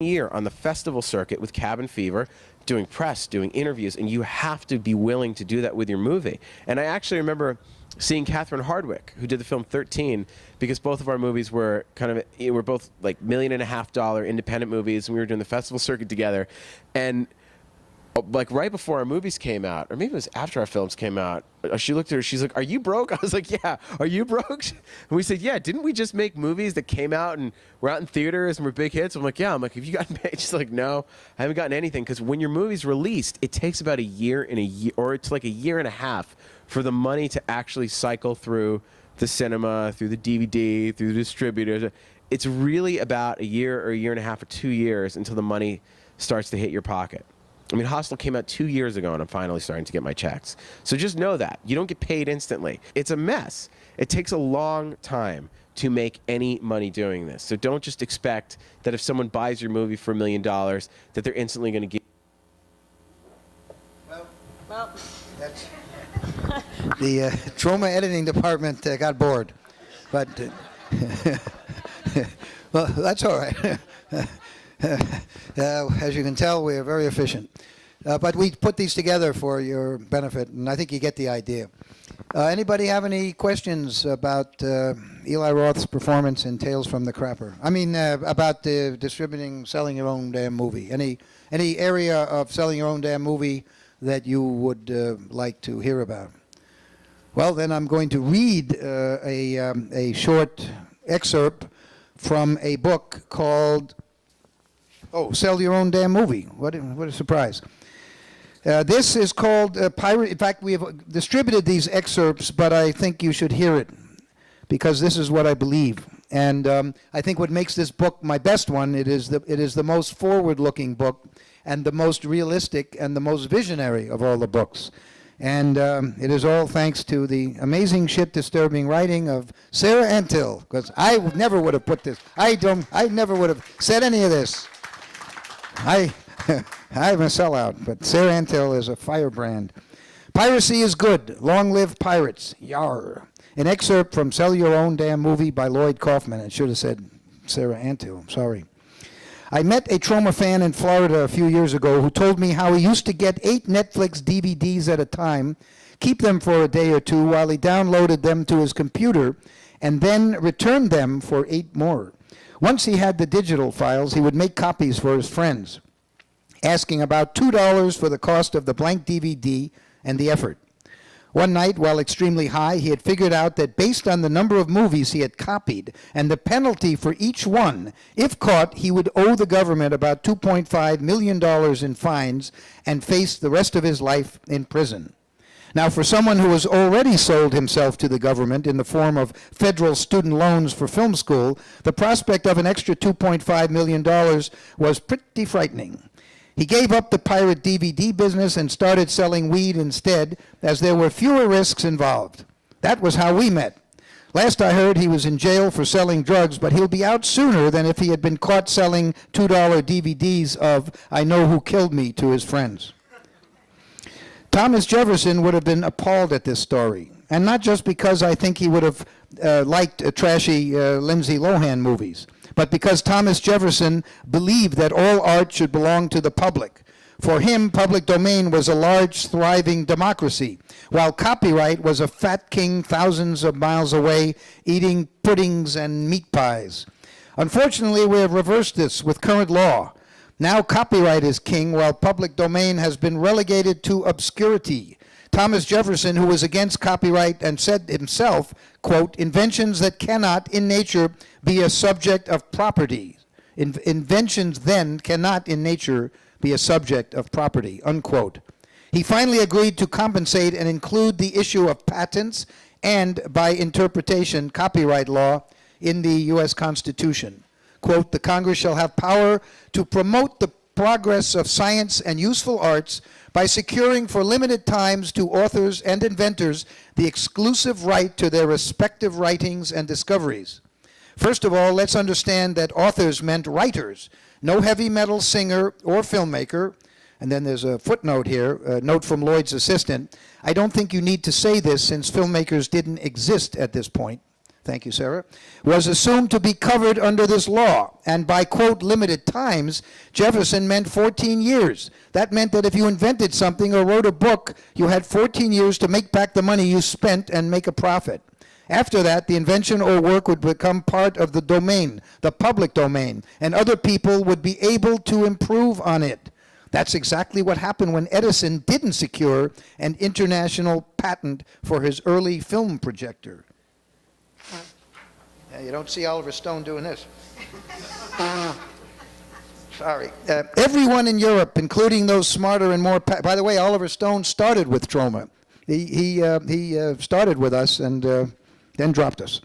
year on the festival circuit with Cabin Fever, doing press, doing interviews, and you have to be willing to do that with your movie. And I actually remember seeing Catherine Hardwicke, who did the film 13, because both of our movies were we're both like $1.5 million independent movies, and we were doing the festival circuit together. And like right before our movies came out, or maybe it was after our films came out, she looked at her, she's like, "Are you broke?" I was like, "Yeah." "Are you broke?" And we said, "Yeah, didn't we just make movies that came out and were out in theaters and were big hits?" I'm like, "Yeah." I'm like, "Have you gotten paid?" She's like, "No, I haven't gotten anything." Because when your movie's released, it takes about a year, or it's like a year and a half for the money to actually cycle through the cinema, through the DVD, through the distributors. It's really about a year or a year and a half or 2 years until the money starts to hit your pocket. I mean, Hostel came out 2 years ago, and I'm finally starting to get my checks. So just know that. You don't get paid instantly. It's a mess. It takes a long time to make any money doing this. So don't just expect that if someone buys your movie for $1 million, that they're instantly going to give. Well, that's the Troma editing department got bored. But, well, that's all right. As you can tell, we are very efficient. But we put these together for your benefit, and I think you get the idea. Anybody have any questions about Eli Roth's performance in Tales from the Crapper? I mean, about distributing, selling your own damn movie. Any area of selling your own damn movie that you would like to hear about? Well, then I'm going to read a short excerpt from a book called Sell Your Own Damn Movie. What a surprise. This is called Pirate. In fact, we have distributed these excerpts, but I think you should hear it because this is what I believe. And I think what makes this book my best one, it is the most forward-looking book and the most realistic and the most visionary of all the books. And it is all thanks to the amazing shit-disturbing writing of Sarah Antill, because I never would have put this. I never would have said any of this. I'm a sellout, but Sarah Antill is a firebrand. Piracy is good. Long live pirates. Yar. An excerpt from Sell Your Own Damn Movie by Lloyd Kaufman. It should have said Sarah Antill. I'm sorry. I met a Troma fan in Florida a few years ago who told me how he used to get 8 Netflix DVDs at a time, keep them for a day or two while he downloaded them to his computer, and then returned them for 8 more. Once he had the digital files, he would make copies for his friends, asking about $2 for the cost of the blank DVD and the effort. One night, while extremely high, he had figured out that based on the number of movies he had copied and the penalty for each one, if caught, he would owe the government about $2.5 million in fines and face the rest of his life in prison. Now, for someone who has already sold himself to the government in the form of federal student loans for film school, the prospect of an extra $2.5 million was pretty frightening. He gave up the pirate DVD business and started selling weed instead, as there were fewer risks involved. That was how we met. Last I heard, he was in jail for selling drugs, but he'll be out sooner than if he had been caught selling $2 DVDs of I Know Who Killed Me to his friends. Thomas Jefferson would have been appalled at this story, and not just because I think he would have liked trashy Lindsay Lohan movies, but because Thomas Jefferson believed that all art should belong to the public. For him, public domain was a large, thriving democracy, while copyright was a fat king thousands of miles away eating puddings and meat pies. Unfortunately, we have reversed this with current law. Now copyright is king, while public domain has been relegated to obscurity. Thomas Jefferson, who was against copyright and said himself, quote, inventions that cannot in nature be a subject of property. Inventions then cannot in nature be a subject of property, unquote. He finally agreed to compensate and include the issue of patents and, by interpretation, copyright law in the U.S. Constitution. Quote, the Congress shall have power to promote the progress of science and useful arts by securing for limited times to authors and inventors the exclusive right to their respective writings and discoveries. First of all, let's understand that authors meant writers, no heavy metal singer or filmmaker. And then there's a footnote here, a note from Lloyd's assistant. I don't think you need to say this since filmmakers didn't exist at this point. thank you, Sarah, was assumed to be covered under this law. And by, quote, limited times, Jefferson meant 14 years. That meant that if you invented something or wrote a book, you had 14 years to make back the money you spent and make a profit. After that, the invention or work would become part of the domain, the public domain, and other people would be able to improve on it. That's exactly what happened when Edison didn't secure an international patent for his early film projector. Yeah, you don't see Oliver Stone doing this. Sorry. Everyone in Europe, including those smarter and more... By the way, Oliver Stone started with Troma. He started with us and then dropped us.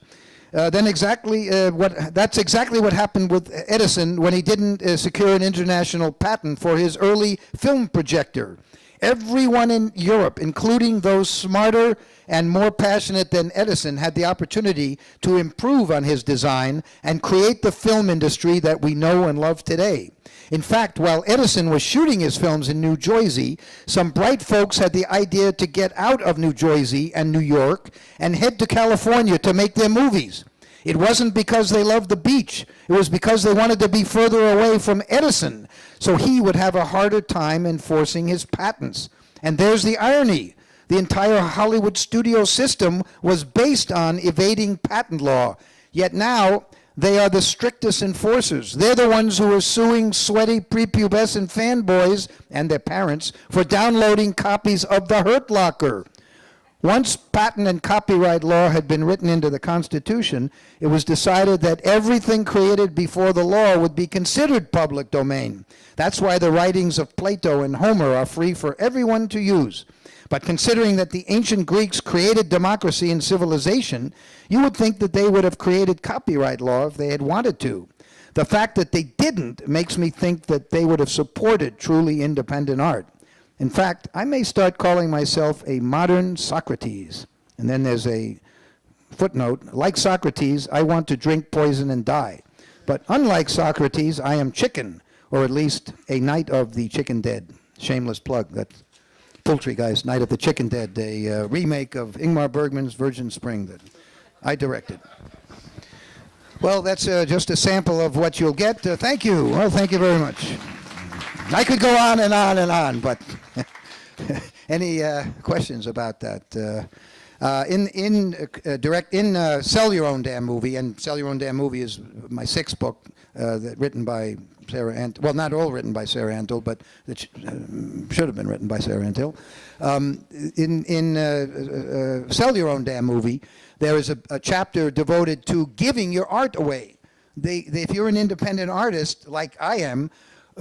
That's exactly what happened with Edison when he didn't secure an international patent for his early film projector. Everyone in Europe, including those smarter and more passionate than Edison, had the opportunity to improve on his design and create the film industry that we know and love today. In fact, while Edison was shooting his films in New Jersey, some bright folks had the idea to get out of New Jersey and New York and head to California to make their movies. It wasn't because they loved the beach. It was because they wanted to be further away from Edison, so he would have a harder time enforcing his patents. And there's the irony. The entire Hollywood studio system was based on evading patent law. Yet now, they are the strictest enforcers. They're the ones who are suing sweaty prepubescent fanboys and their parents for downloading copies of The Hurt Locker. Once patent and copyright law had been written into the Constitution, it was decided that everything created before the law would be considered public domain. That's why the writings of Plato and Homer are free for everyone to use. But considering that the ancient Greeks created democracy and civilization, you would think that they would have created copyright law if they had wanted to. The fact that they didn't makes me think that they would have supported truly independent art. In fact, I may start calling myself a modern Socrates. And then there's a footnote. Like Socrates, I want to drink poison and die. But unlike Socrates, I am chicken, or at least a Night of the Chicken Dead. Shameless plug. That's Poultrygeist, Night of the Chicken Dead, a remake of Ingmar Bergman's Virgin Spring that I directed. Well, that's just a sample of what you'll get. Thank you. Well, thank you very much. I could go on and on and on, but any questions about that? Sell Your Own Damn Movie, and Sell Your Own Damn Movie is my sixth book, written by Sarah Antill. Well, not all written by Sarah Antill, but it should have been written by Sarah Antill. Sell Your Own Damn Movie, there is a chapter devoted to giving your art away. If you're an independent artist, like I am,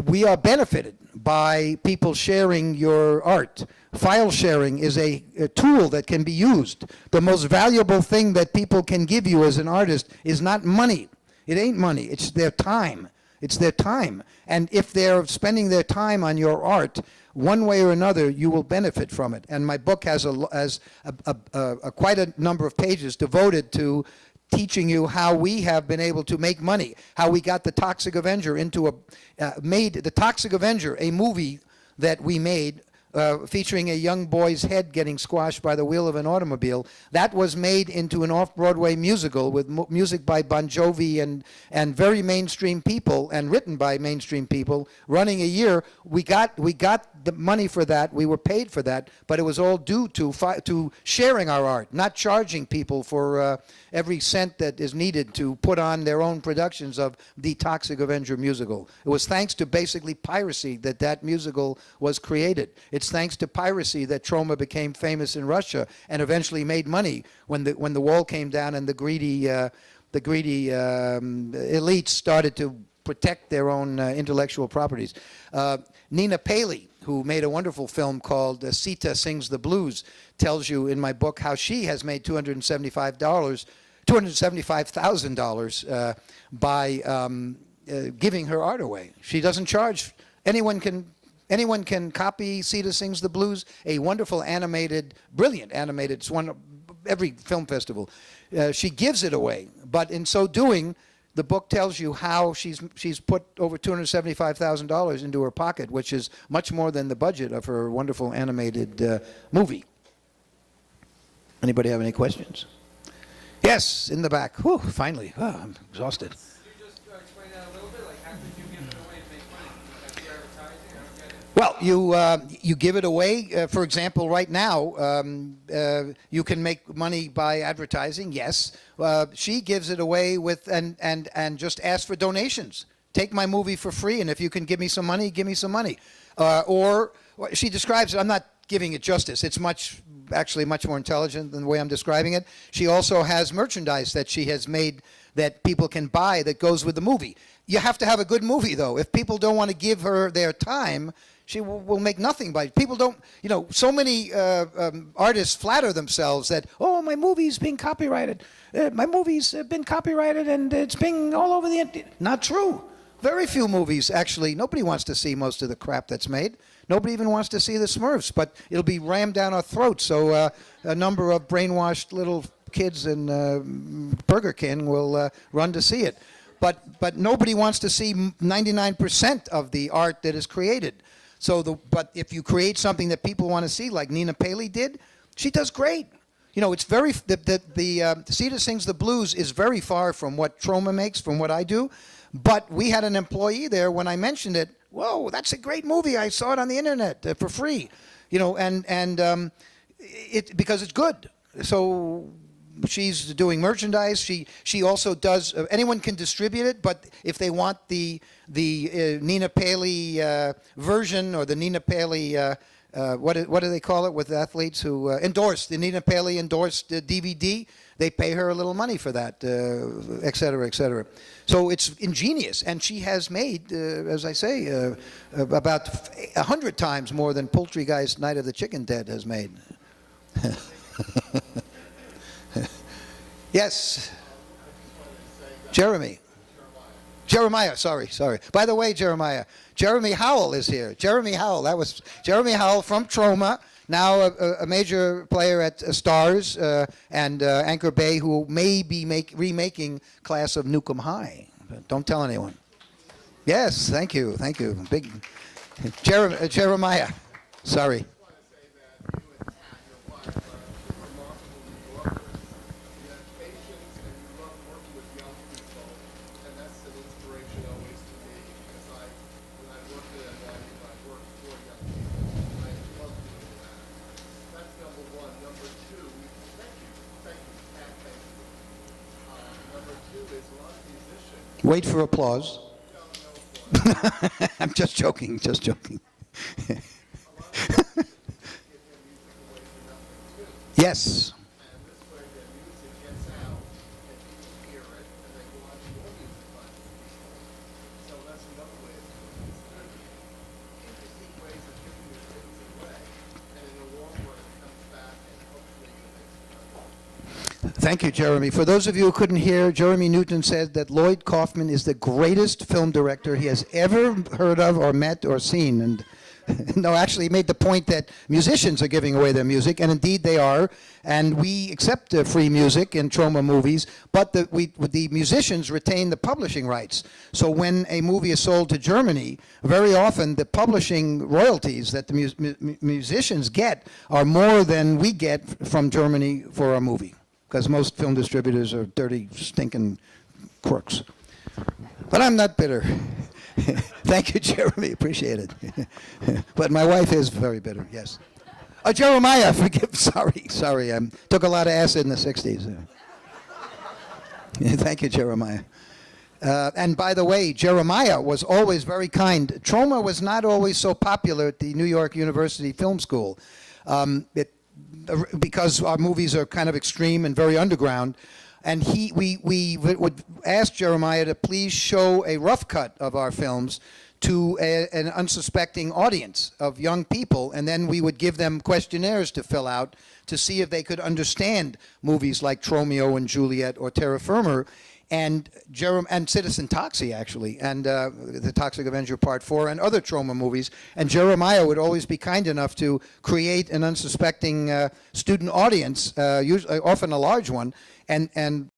we are benefited by people sharing your art. File sharing is a tool that can be used. The most valuable thing that people can give you as an artist is not money. It ain't money. It's their time. It's their time. And if they're spending their time on your art, one way or another, you will benefit from it. And my book has quite a number of pages devoted to teaching you how we have been able to make money, how we got the Toxic Avenger made the Toxic Avenger, a movie that we made featuring a young boy's head getting squashed by the wheel of an automobile. That was made into an off-Broadway musical with music by Bon Jovi and very mainstream people, and written by mainstream people, running a year. We got the money for that. We were paid for that, but it was all due to sharing our art, not charging people for every cent that is needed to put on their own productions of the Toxic Avenger musical. It was thanks to basically piracy that musical was created. It's thanks to piracy that Troma became famous in Russia and eventually made money when the wall came down and the greedy elites started to protect their own intellectual properties. Nina Paley, who made a wonderful film called Sita Sings the Blues, tells you in my book how she has made $275,000 by giving her art away. She doesn't charge. Anyone can copy Sita Sings the Blues, a wonderful animated, brilliant animated, it's won every film festival. She gives it away, but in so doing, the book tells you how she's put over $275,000 into her pocket, which is much more than the budget of her wonderful animated movie. Anybody have any questions? Yes, in the back. Whew, finally. Oh, I'm exhausted. Could you just explain that a little bit? Like, how could you give it away to make money? Like, for advertising? I don't get it. Well, you give it away. For example, right now, you can make money by advertising. Yes, she gives it away with and just ask for donations. Take my movie for free, and if you can give me some money, give me some money. Or she describes it. I'm not giving it justice. It's actually much more intelligent than the way I'm describing it. She also has merchandise that she has made that people can buy that goes with the movie. You have to have a good movie, though. If people don't want to give her their time, she will make nothing by it. People don't, so many artists flatter themselves that, oh, my movie's being copyrighted. My movie's been copyrighted and it's being all over the internet. Not true. Very few movies, actually. Nobody wants to see most of the crap that's made. Nobody even wants to see the Smurfs, but it'll be rammed down our throats. So a number of brainwashed little kids in Burger King will run to see it. But nobody wants to see 99% of the art that is created. But if you create something that people want to see, like Nina Paley did, she does great. It's very the Cedar Sings the Blues is very far from what Troma makes, from what I do. But we had an employee there when I mentioned it. Whoa, that's a great movie! I saw it on the internet for free, and because it's good. So she's doing merchandise. She also does. Anyone can distribute it, but if they want the Nina Paley version or the Nina Paley what do they call it with athletes who endorse the Nina Paley endorsed DVD, they pay her a little money for that, et cetera, et cetera. So it's ingenious, and she has made, as I say, about 100 times more than Poultrygeist Night of the Chicken Dead has made. Yes. Jeremiah, sorry. By the way, Jeremy Howell is here. Jeremy Howell, that was Jeremy Howell from Troma, now a major player at Stars and Anchor Bay, who may be remaking Class of Newcomb High. But don't tell anyone. Yes, thank you. Big Jeremiah, sorry. Wait for applause. I'm just joking. Yes. Thank you, Jeremy. For those of you who couldn't hear, Jeremy Newton said that Lloyd Kaufman is the greatest film director he has ever heard of or met or seen. And no, actually, he made the point that musicians are giving away their music, and indeed they are. And we accept free music in Troma movies, but the musicians retain the publishing rights. So when a movie is sold to Germany, very often the publishing royalties that the musicians get are more than we get from Germany for a movie, because most film distributors are dirty, stinking crooks. But I'm not bitter. Thank you, Jeremy. Appreciate it. But my wife is very bitter, yes. Jeremiah, sorry. I took a lot of acid in the 60s. Thank you, Jeremiah. And by the way, Jeremiah was always very kind. Troma was not always so popular at the New York University Film School. Because our movies are kind of extreme and very underground, and we would ask Jeremiah to please show a rough cut of our films to an unsuspecting audience of young people, and then we would give them questionnaires to fill out to see if they could understand movies like Tromeo and Juliet or Terra Firma, and Citizen Toxie, actually, and the Toxic Avenger Part 4 and other Troma movies. And Jeremiah would always be kind enough to create an unsuspecting student audience, usually, often a large one, and